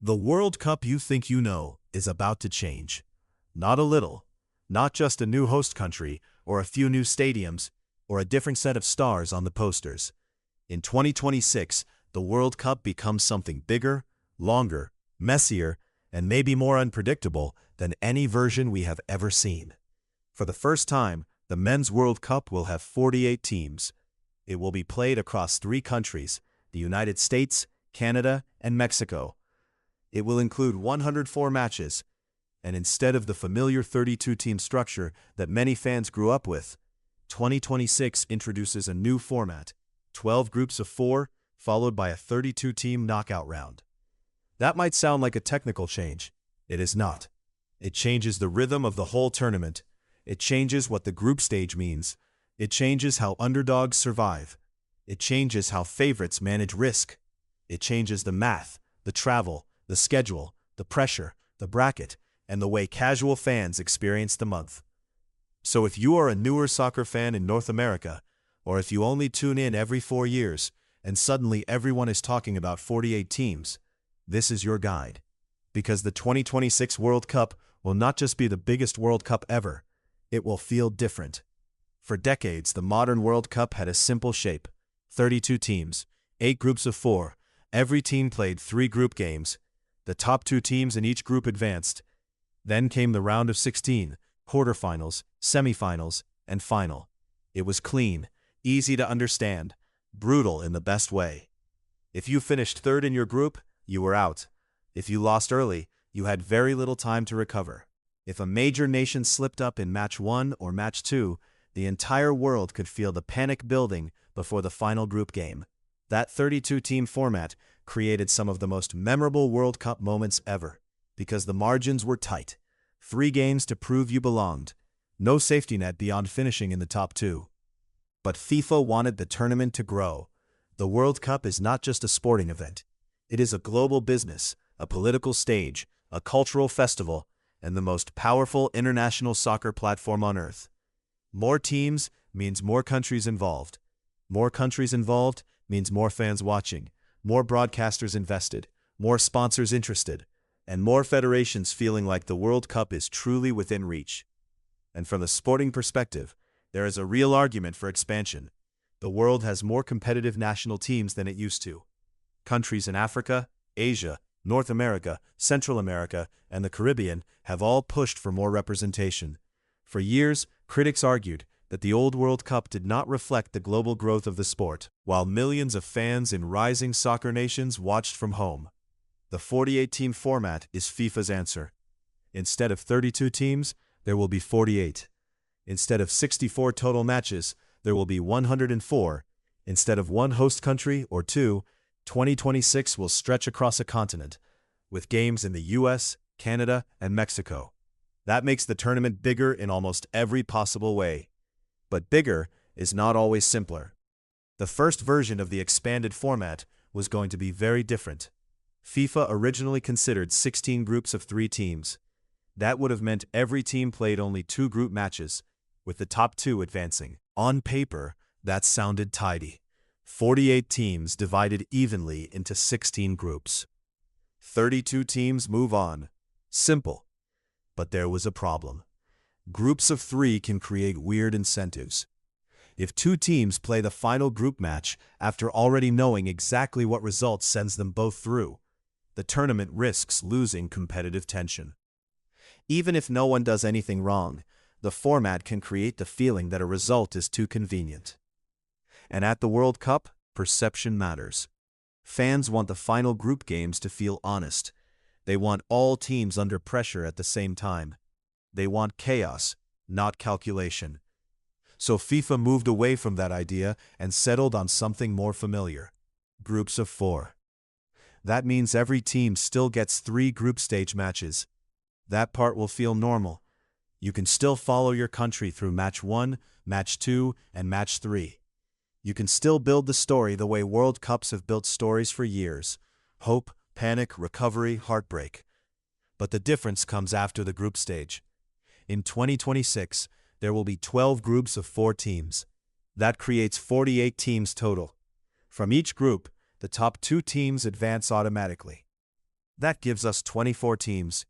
The World Cup you think you know is about to change. Not a little. Not just a new host country, or a few new stadiums, or a different set of stars on the posters. In 2026, the World Cup becomes something bigger, longer, messier, and maybe more unpredictable than any version we have ever seen. For the first time, the Men's World Cup will have 48 teams. It will be played across 3 countries, the United States, Canada, and Mexico. It will include 104 matches, and instead of the familiar 32-team structure that many fans grew up with, 2026 introduces a new format, 12 groups of 4, followed by a 32-team knockout round. That might sound like a technical change. It is not. It changes the rhythm of the whole tournament. It changes what the group stage means. It changes how underdogs survive. It changes how favorites manage risk. It changes the math, the travel, the schedule, the pressure, the bracket, and the way casual fans experience the month. So if you are a newer soccer fan in North America, or if you only tune in every 4 years, and suddenly everyone is talking about 48 teams, this is your guide. Because the 2026 World Cup will not just be the biggest World Cup ever, it will feel different. For decades, the modern World Cup had a simple shape: 32 teams, 8 groups of 4, every team played 3 group games. The top 2 teams in each group advanced. Then came the round of 16, quarterfinals, semifinals, and final. It was clean, easy to understand, brutal in the best way. If you finished 3rd in your group, you were out. If you lost early, you had very little time to recover. If a major nation slipped up in match 1 or match 2, the entire world could feel the panic building before the final group game. That 32-team format created some of the most memorable World Cup moments ever, because the margins were tight. 3 games to prove you belonged. No safety net beyond finishing in the top 2. But FIFA wanted the tournament to grow. The World Cup is not just a sporting event. It is a global business, a political stage, a cultural festival, and the most powerful international soccer platform on earth. More teams means more countries involved. More countries involved means more fans watching, more broadcasters invested, more sponsors interested, and more federations feeling like the World Cup is truly within reach. And from the sporting perspective, there is a real argument for expansion. The world has more competitive national teams than it used to. Countries in Africa, Asia, North America, Central America, and the Caribbean have all pushed for more representation. For years, critics argued that the old World Cup did not reflect the global growth of the sport, while millions of fans in rising soccer nations watched from home. The 48-team format is FIFA's answer. Instead of 32 teams, there will be 48. Instead of 64 total matches, there will be 104. Instead of 1 host country or 2, 2026 will stretch across a continent, with games in the US, Canada, and Mexico. That makes the tournament bigger in almost every possible way. But bigger is not always simpler. The first version of the expanded format was going to be very different. FIFA originally considered 16 groups of 3 teams. That would have meant every team played only 2 group matches, with the top 2 advancing. On paper, that sounded tidy. 48 teams divided evenly into 16 groups. 32 teams move on. Simple. But there was a problem. Groups of 3 can create weird incentives. If 2 teams play the final group match after already knowing exactly what result sends them both through, the tournament risks losing competitive tension. Even if no one does anything wrong, the format can create the feeling that a result is too convenient. And at the World Cup, perception matters. Fans want the final group games to feel honest. They want all teams under pressure at the same time. They want chaos, not calculation. So FIFA moved away from that idea and settled on something more familiar: groups of 4. That means every team still gets 3 group stage matches. That part will feel normal. You can still follow your country through match 1, match 2, and match 3. You can still build the story the way World Cups have built stories for years: hope, panic, recovery, heartbreak. But the difference comes after the group stage. In 2026, there will be 12 groups of 4 teams. That creates 48 teams total. From each group, the top 2 teams advance automatically. That gives us 24 teams.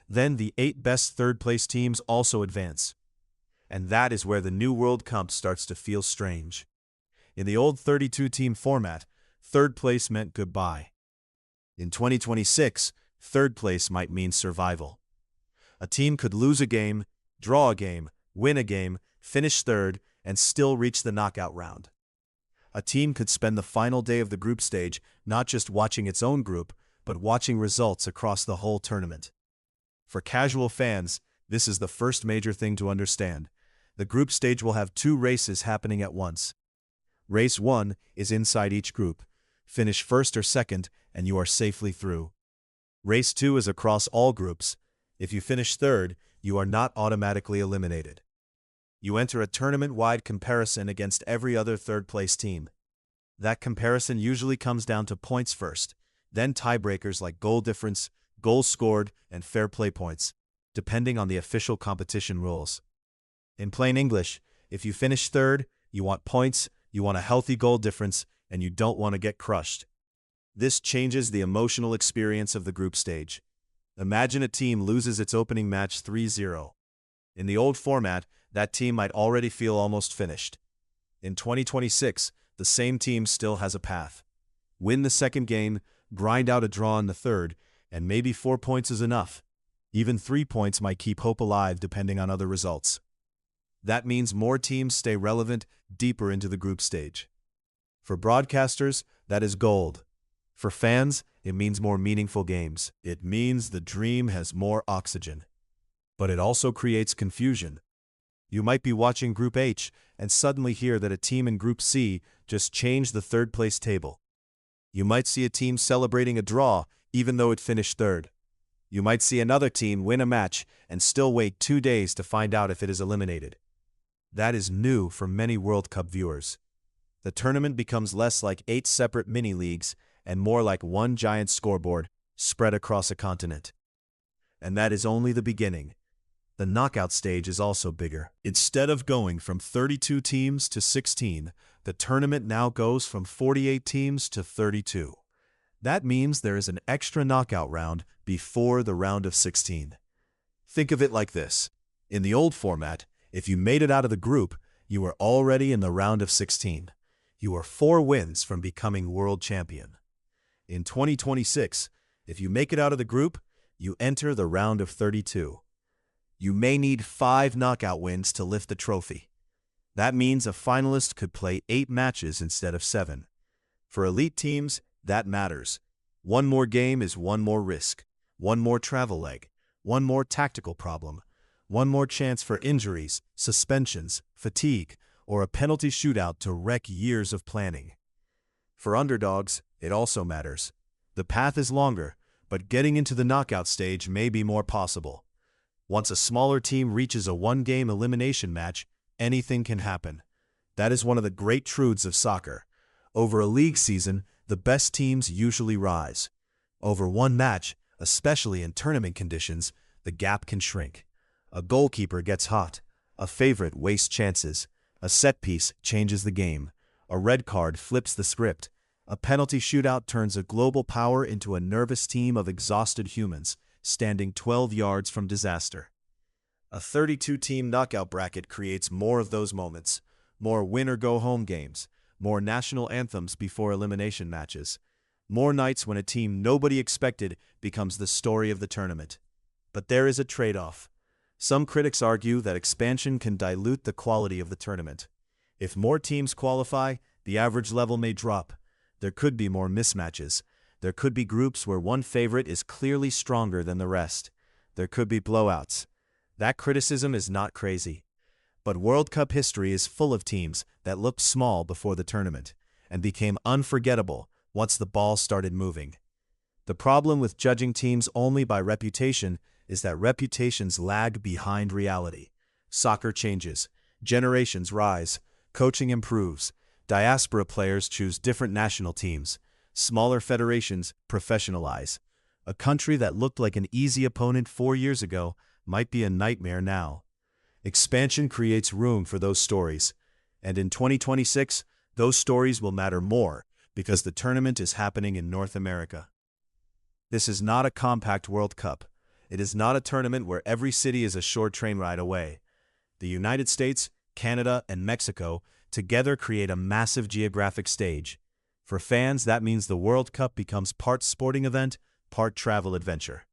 Then the 8 best third-place teams also advance. And that is where the new World Cup starts to feel strange. In the old 32-team format, third place meant goodbye. In 2026, third place might mean survival. A team could lose a game, draw a game, win a game, finish third, and still reach the knockout round. A team could spend the final day of the group stage not just watching its own group, but watching results across the whole tournament. For casual fans, this is the first major thing to understand. The group stage will have 2 races happening at once. Race 1 is inside each group. Finish first or second, and you are safely through. Race 2 is across all groups. If you finish third, you are not automatically eliminated. You enter a tournament-wide comparison against every other third-place team. That comparison usually comes down to points first, then tiebreakers like goal difference, goals scored, and fair play points, depending on the official competition rules. In plain English, if you finish third, you want points, you want a healthy goal difference, and you don't want to get crushed. This changes the emotional experience of the group stage. Imagine a team loses its opening match 3-0. In the old format, that team might already feel almost finished. In 2026, the same team still has a path. Win the second game, grind out a draw in the third, and maybe 4 points is enough. Even 3 points might keep hope alive depending on other results. That means more teams stay relevant deeper into the group stage. For broadcasters, that is gold. For fans, it means more meaningful games. It means the dream has more oxygen. But it also creates confusion. You might be watching Group H and suddenly hear that a team in Group C just changed the third-place table. You might see a team celebrating a draw even though it finished third. You might see another team win a match and still wait 2 days to find out if it is eliminated. That is new for many World Cup viewers. The tournament becomes less like 8 separate mini-leagues and more like one giant scoreboard spread across a continent. And that is only the beginning. The knockout stage is also bigger. Instead of going from 32 teams to 16, the tournament now goes from 48 teams to 32. That means there is an extra knockout round before the round of 16. Think of it like this. In the old format, if you made it out of the group, you were already in the round of 16. You are 4 wins from becoming world champion. In 2026, if you make it out of the group, you enter the round of 32. You may need 5 knockout wins to lift the trophy. That means a finalist could play 8 matches instead of 7. For elite teams, that matters. 1 more game is 1 more risk, 1 more travel leg, 1 more tactical problem, 1 more chance for injuries, suspensions, fatigue, or a penalty shootout to wreck years of planning. For underdogs, it also matters. The path is longer, but getting into the knockout stage may be more possible. Once a smaller team reaches a 1-game elimination match, anything can happen. That is one of the great truths of soccer. Over a league season, the best teams usually rise. Over one match, especially in tournament conditions, the gap can shrink. A goalkeeper gets hot. A favorite wastes chances. A set piece changes the game. A red card flips the script. A penalty shootout turns a global power into a nervous team of exhausted humans, standing 12 yards from disaster. A 32-team knockout bracket creates more of those moments, more win-or-go-home games, more national anthems before elimination matches, more nights when a team nobody expected becomes the story of the tournament. But there is a trade-off. Some critics argue that expansion can dilute the quality of the tournament. If more teams qualify, the average level may drop. There could be more mismatches. There could be groups where one favorite is clearly stronger than the rest. There could be blowouts. That criticism is not crazy. But World Cup history is full of teams that looked small before the tournament and became unforgettable once the ball started moving. The problem with judging teams only by reputation is that reputations lag behind reality. Soccer changes. Generations rise. Coaching improves. Diaspora players choose different national teams. Smaller federations professionalize. A country that looked like an easy opponent 4 years ago might be a nightmare now. Expansion creates room for those stories. And in 2026, those stories will matter more because the tournament is happening in North America. This is not a compact World Cup. It is not a tournament where every city is a short train ride away. The United States, Canada, and Mexico together create a massive geographic stage. For fans, that means the World Cup becomes part sporting event, part travel adventure.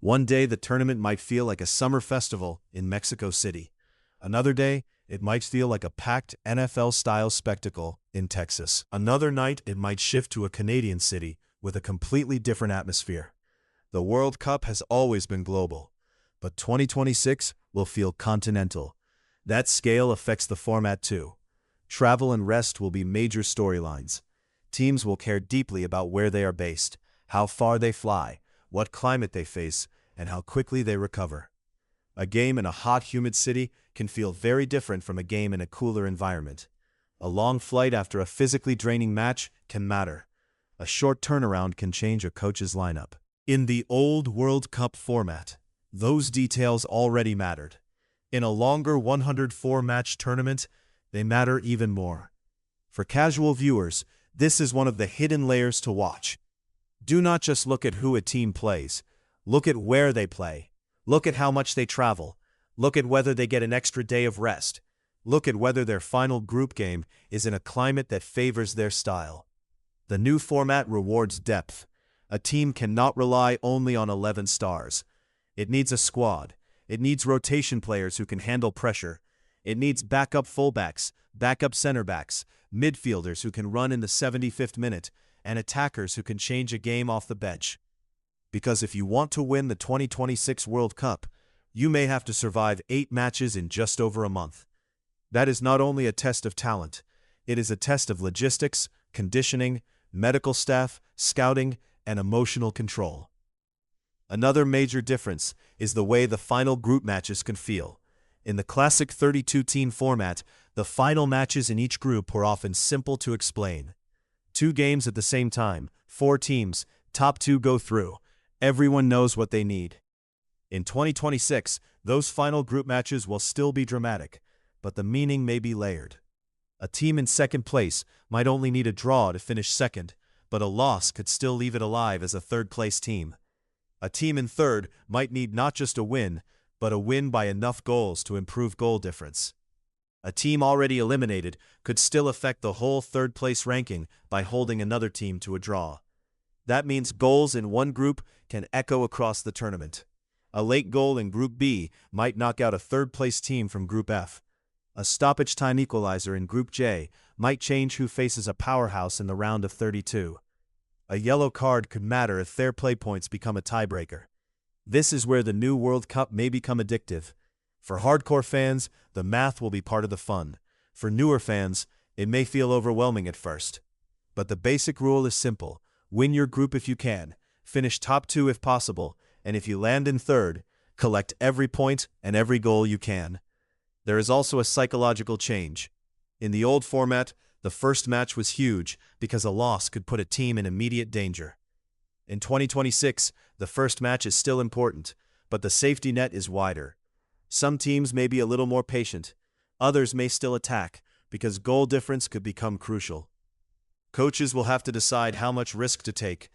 One day, the tournament might feel like a summer festival in Mexico City. Another day, it might feel like a packed NFL-style spectacle in Texas. Another night, it might shift to a Canadian city with a completely different atmosphere. The World Cup has always been global, but 2026 will feel continental. That scale affects the format too. Travel and rest will be major storylines. Teams will care deeply about where they are based, how far they fly, what climate they face, and how quickly they recover. A game in a hot, humid city can feel very different from a game in a cooler environment. A long flight after a physically draining match can matter. A short turnaround can change a coach's lineup. In the old World Cup format, those details already mattered. In a longer 104-match tournament, they matter even more. For casual viewers, this is one of the hidden layers to watch. Do not just look at who a team plays. Look at where they play. Look at how much they travel. Look at whether they get an extra day of rest. Look at whether their final group game is in a climate that favors their style. The new format rewards depth. A team cannot rely only on 11 stars. It needs a squad. It needs rotation players who can handle pressure. It needs backup fullbacks, backup center backs, midfielders who can run in the 75th minute, and attackers who can change a game off the bench. Because if you want to win the 2026 World Cup, you may have to survive 8 matches in just over a month. That is not only a test of talent, it is a test of logistics, conditioning, medical staff, scouting, and emotional control. Another major difference is the way the final group matches can feel. In the classic 32-team format, the final matches in each group were often simple to explain. 2 games at the same time, 4 teams, top 2 go through. Everyone knows what they need. In 2026, those final group matches will still be dramatic, but the meaning may be layered. A team in second place might only need a draw to finish second, but a loss could still leave it alive as a third-place team. A team in third might need not just a win, but a win by enough goals to improve goal difference. A team already eliminated could still affect the whole third-place ranking by holding another team to a draw. That means goals in one group can echo across the tournament. A late goal in Group B might knock out a third-place team from Group F. A stoppage-time equalizer in Group J might change who faces a powerhouse in the round of 32. A yellow card could matter if fair play points become a tiebreaker. This is where the new World Cup may become addictive. For hardcore fans, the math will be part of the fun. For newer fans, it may feel overwhelming at first. But the basic rule is simple. Win your group if you can, finish top 2 if possible, and if you land in third, collect every point and every goal you can. There is also a psychological change. In the old format, the first match was huge because a loss could put a team in immediate danger. In 2026, the first match is still important, but the safety net is wider. Some teams may be a little more patient. Others may still attack because goal difference could become crucial. Coaches will have to decide how much risk to take.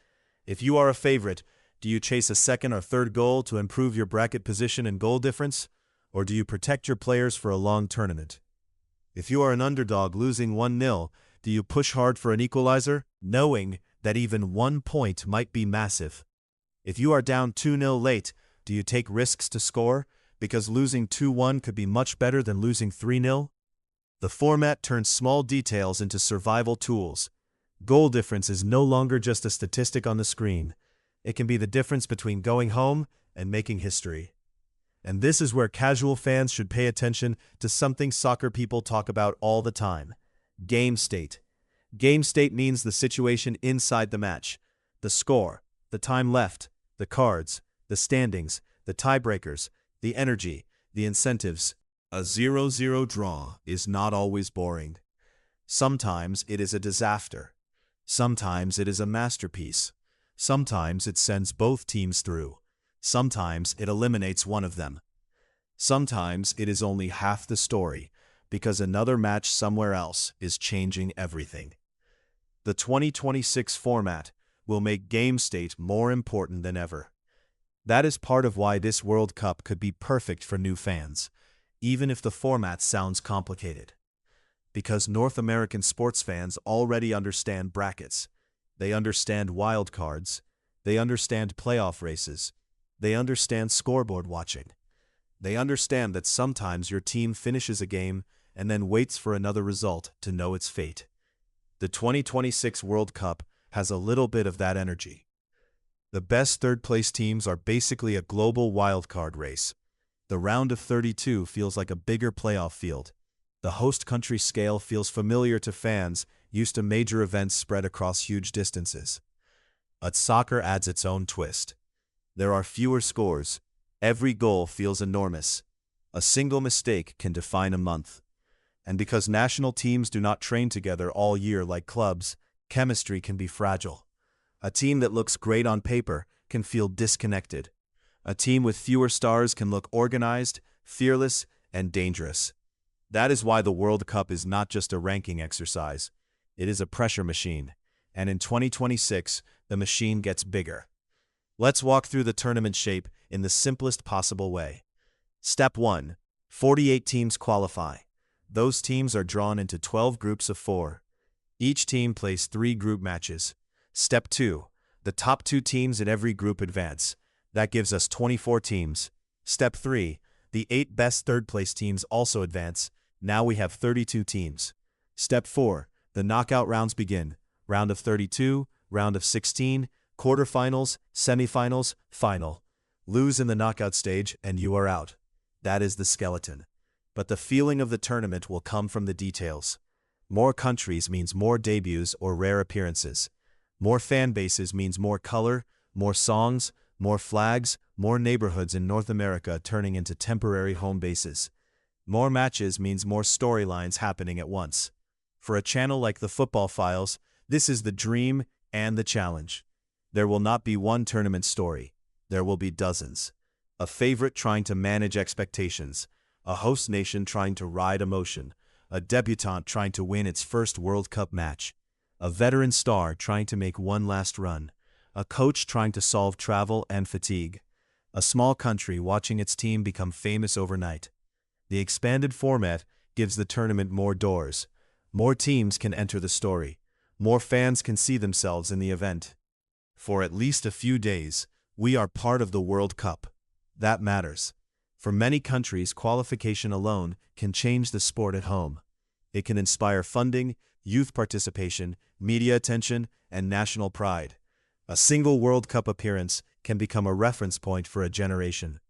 If you are a favorite, do you chase a second or third goal to improve your bracket position and goal difference? Or do you protect your players for a long tournament? If you are an underdog losing 1-0, do you push hard for an equalizer, knowing that even 1 point might be massive? If you are down 2-0 late, do you take risks to score, because losing 2-1 could be much better than losing 3-0? The format turns small details into survival tools. Goal difference is no longer just a statistic on the screen. It can be the difference between going home and making history. And this is where casual fans should pay attention to something soccer people talk about all the time: game state. Game state means the situation inside the match. The score, the time left, the cards, the standings, the tiebreakers, the energy, the incentives. A 0-0 draw is not always boring. Sometimes it is a disaster. Sometimes it is a masterpiece. Sometimes it sends both teams through. Sometimes it eliminates one of them. Sometimes it is only half the story, because another match somewhere else is changing everything. The 2026 format will make game state more important than ever. That is part of why this World Cup could be perfect for new fans, even if the format sounds complicated. Because North American sports fans already understand brackets. They understand wild cards. They understand playoff races. They understand scoreboard watching. They understand that sometimes your team finishes a game and then waits for another result to know its fate. The 2026 World Cup has a little bit of that energy. The best third-place teams are basically a global wildcard race. The round of 32 feels like a bigger playoff field. The host country scale feels familiar to fans used to major events spread across huge distances. But soccer adds its own twist. There are fewer scores. Every goal feels enormous. A single mistake can define a month. And because national teams do not train together all year like clubs, chemistry can be fragile. A team that looks great on paper can feel disconnected. A team with fewer stars can look organized, fearless, and dangerous. That is why the World Cup is not just a ranking exercise. It is a pressure machine. And in 2026, the machine gets bigger. Let's walk through the tournament shape in the simplest possible way. Step 1. 48 teams qualify. Those teams are drawn into 12 groups of 4. Each team plays 3 group matches. Step 2. The top 2 teams in every group advance. That gives us 24 teams. Step 3. The 8 best third-place teams also advance. Now we have 32 teams. Step 4. The knockout rounds begin. Round of 32, round of 16, quarterfinals, semifinals, final. Lose in the knockout stage and you are out. That is the skeleton. But the feeling of the tournament will come from the details. More countries means more debuts or rare appearances. More fan bases means more color, more songs, more flags, more neighborhoods in North America turning into temporary home bases. More matches means more storylines happening at once. For a channel like the Football Files, this is the dream and the challenge. There will not be one tournament story. There will be dozens. A favorite trying to manage expectations. A host nation trying to ride emotion. A debutante trying to win its first World Cup match. A veteran star trying to make one last run. A coach trying to solve travel and fatigue. A small country watching its team become famous overnight. The expanded format gives the tournament more doors. More teams can enter the story. More fans can see themselves in the event. For at least a few days, we are part of the World Cup. That matters. For many countries, qualification alone can change the sport at home. It can inspire funding, youth participation, media attention, and national pride. A single World Cup appearance can become a reference point for a generation.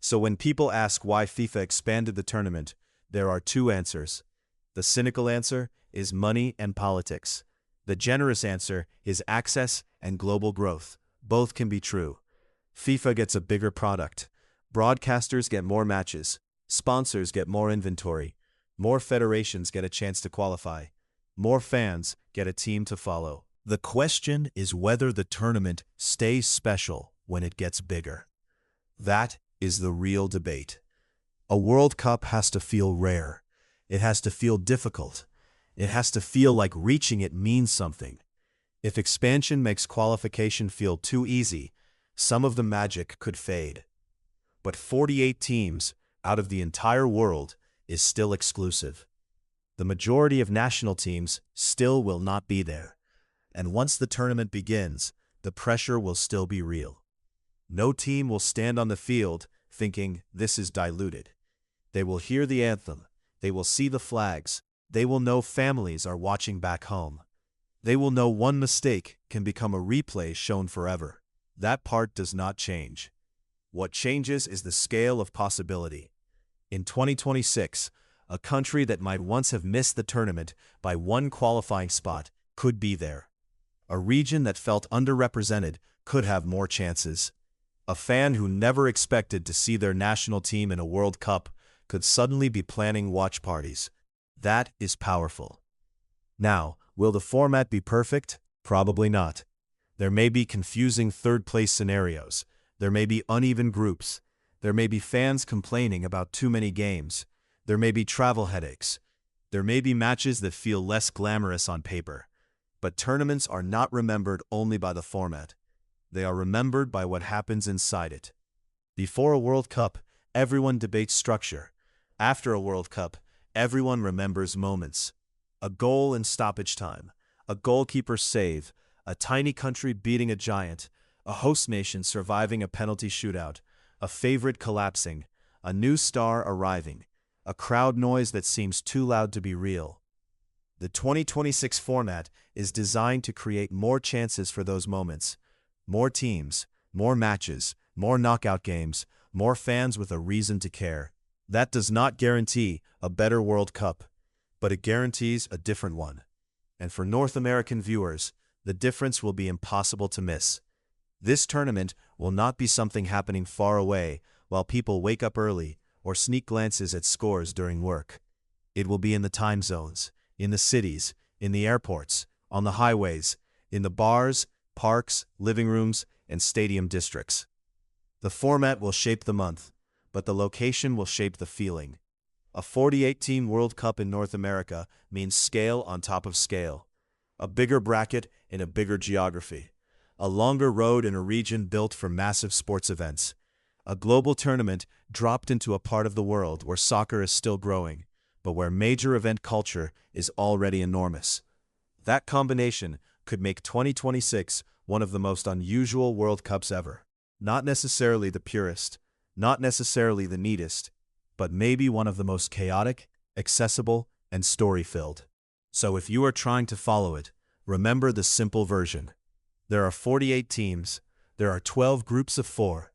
So when people ask why FIFA expanded the tournament, there are 2 answers. The cynical answer is money and politics. The generous answer is access and global growth. Both can be true. FIFA gets a bigger product. Broadcasters get more matches. Sponsors get more inventory. More federations get a chance to qualify. More fans get a team to follow. The question is whether the tournament stays special when it gets bigger. That is the real debate. A World Cup has to feel rare. It has to feel difficult. It has to feel like reaching it means something. If expansion makes qualification feel too easy, some of the magic could fade. But 48 teams out of the entire world is still exclusive. The majority of national teams still will not be there. And once the tournament begins, the pressure will still be real. No team will stand on the field thinking this is diluted. They will hear the anthem. They will see the flags. They will know families are watching back home. They will know one mistake can become a replay shown forever. That part does not change. What changes is the scale of possibility. In 2026, a country that might once have missed the tournament by one qualifying spot could be there. A region that felt underrepresented could have more chances. A fan who never expected to see their national team in a World Cup could suddenly be planning watch parties. That is powerful. Now, will the format be perfect? Probably not. There may be confusing third-place scenarios. There may be uneven groups. There may be fans complaining about too many games. There may be travel headaches. There may be matches that feel less glamorous on paper. But tournaments are not remembered only by the format. They are remembered by what happens inside it. Before a World Cup, everyone debates structure. After a World Cup, everyone remembers moments. A goal in stoppage time, a goalkeeper's save, a tiny country beating a giant, a host nation surviving a penalty shootout, a favorite collapsing, a new star arriving, a crowd noise that seems too loud to be real. The 2026 format is designed to create more chances for those moments. More teams, more matches, more knockout games, more fans with a reason to care. That does not guarantee a better World Cup, but it guarantees a different one. And for North American viewers, the difference will be impossible to miss. This tournament will not be something happening far away while people wake up early or sneak glances at scores during work. It will be in the time zones, in the cities, in the airports, on the highways, in the bars, parks, living rooms, and stadium districts. The format will shape the month, but the location will shape the feeling. A 48-team World Cup in North America means scale on top of scale. A bigger bracket in a bigger geography. A longer road in a region built for massive sports events. A global tournament dropped into a part of the world where soccer is still growing, but where major event culture is already enormous. That combination could make 2026 one of the most unusual World Cups ever. Not necessarily the purest, not necessarily the neatest, but maybe one of the most chaotic, accessible, and story-filled. So if you are trying to follow it, remember the simple version. There are 48 teams. There are 12 groups of 4.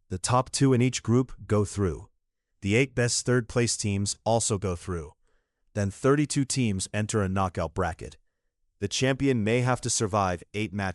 The top 2 in each group go through. The 8 best third-place teams also go through. Then 32 teams enter a knockout bracket. The champion may have to survive 8 matches.